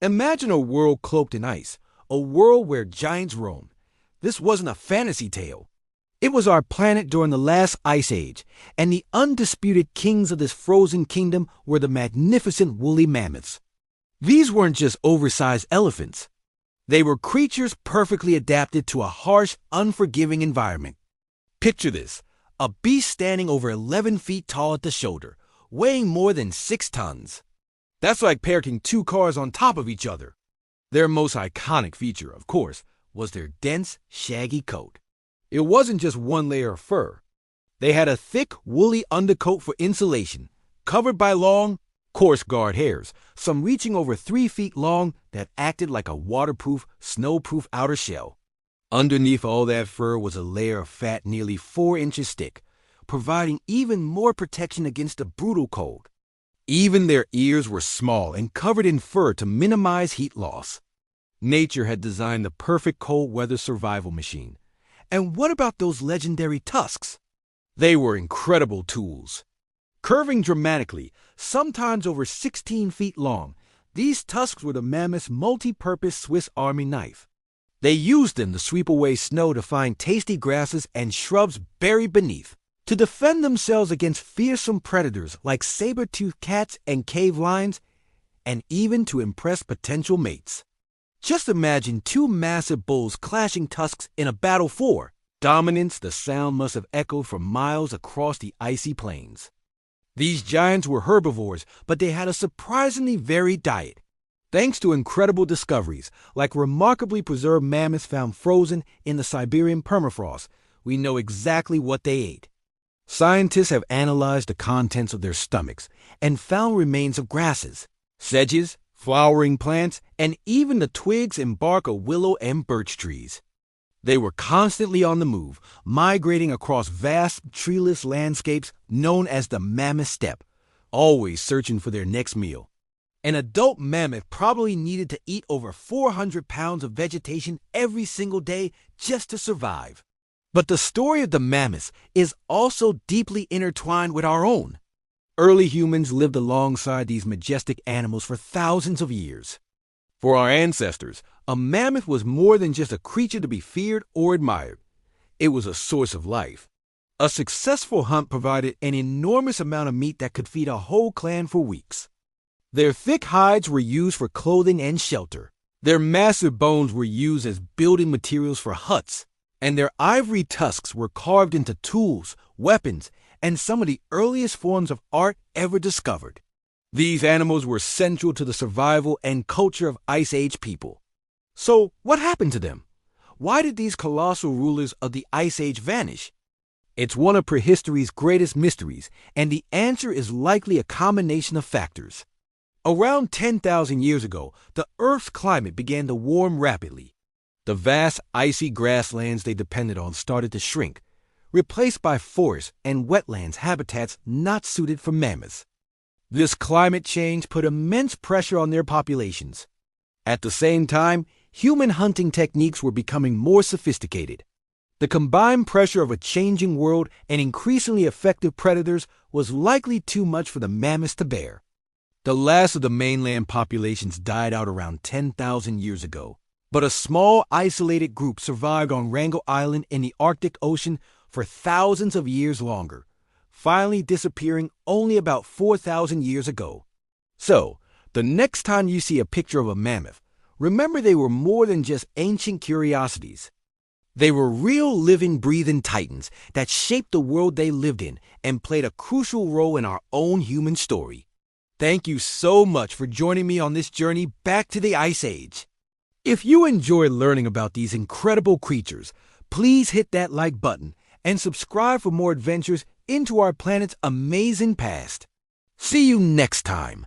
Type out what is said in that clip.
Imagine a world cloaked in ice, a world where giants roam. This wasn't a fantasy tale. It was our planet during the last ice age, and the undisputed kings of this frozen kingdom were the magnificent woolly mammoths. These weren't just oversized elephants. They were creatures perfectly adapted to a harsh, unforgiving environment. Picture this, a beast standing over 11 feet tall at the shoulder, weighing more than 6 tons. That's like parking 2 cars on top of each other. Their most iconic feature, of course, was their dense, shaggy coat. It wasn't just one layer of fur. They had a thick, woolly undercoat for insulation, covered by long, coarse guard hairs, some reaching over 3 feet long that acted like a waterproof, snowproof outer shell. Underneath all that fur was a layer of fat nearly 4 inches thick, providing even more protection against the brutal cold. Even their ears were small and covered in fur to minimize heat loss. Nature had designed the perfect cold weather survival machine. And what about those legendary tusks? They were incredible tools. Curving dramatically, sometimes over 16 feet long, these tusks were the mammoth's multi-purpose Swiss Army knife. They used them to sweep away snow to find tasty grasses and shrubs buried beneath, to defend themselves against fearsome predators like saber-toothed cats and cave lions, and even to impress potential mates. Just imagine 2 massive bulls clashing tusks in a battle for dominance. The sound must have echoed for miles across the icy plains. These giants were herbivores, but they had a surprisingly varied diet. Thanks to incredible discoveries, like remarkably preserved mammoths found frozen in the Siberian permafrost, we know exactly what they ate. Scientists have analyzed the contents of their stomachs and found remains of grasses, sedges, flowering plants, and even the twigs and bark of willow and birch trees. They were constantly on the move, migrating across vast, treeless landscapes known as the mammoth steppe, always searching for their next meal. An adult mammoth probably needed to eat over 400 pounds of vegetation every single day just to survive. But the story of the mammoths is also deeply intertwined with our own. Early humans lived alongside these majestic animals for thousands of years. For our ancestors, a mammoth was more than just a creature to be feared or admired. It was a source of life. A successful hunt provided an enormous amount of meat that could feed a whole clan for weeks. Their thick hides were used for clothing and shelter. Their massive bones were used as building materials for huts, and their ivory tusks were carved into tools, weapons, and some of the earliest forms of art ever discovered. These animals were central to the survival and culture of Ice Age people. So, what happened to them? Why did these colossal rulers of the Ice Age vanish? It's one of prehistory's greatest mysteries, and the answer is likely a combination of factors. Around 10,000 years ago, the Earth's climate began to warm rapidly. The vast, icy grasslands they depended on started to shrink, replaced by forests and wetlands habitats not suited for mammoths. This climate change put immense pressure on their populations. At the same time, human hunting techniques were becoming more sophisticated. The combined pressure of a changing world and increasingly effective predators was likely too much for the mammoths to bear. The last of the mainland populations died out around 10,000 years ago, but a small, isolated group survived on Wrangel Island in the Arctic Ocean for thousands of years longer, finally disappearing only about 4,000 years ago. So, the next time you see a picture of a mammoth, remember they were more than just ancient curiosities. They were real living, breathing titans that shaped the world they lived in and played a crucial role in our own human story. Thank you so much for joining me on this journey back to the Ice Age. If you enjoyed learning about these incredible creatures, please hit that like button and subscribe for more adventures into our planet's amazing past. See you next time.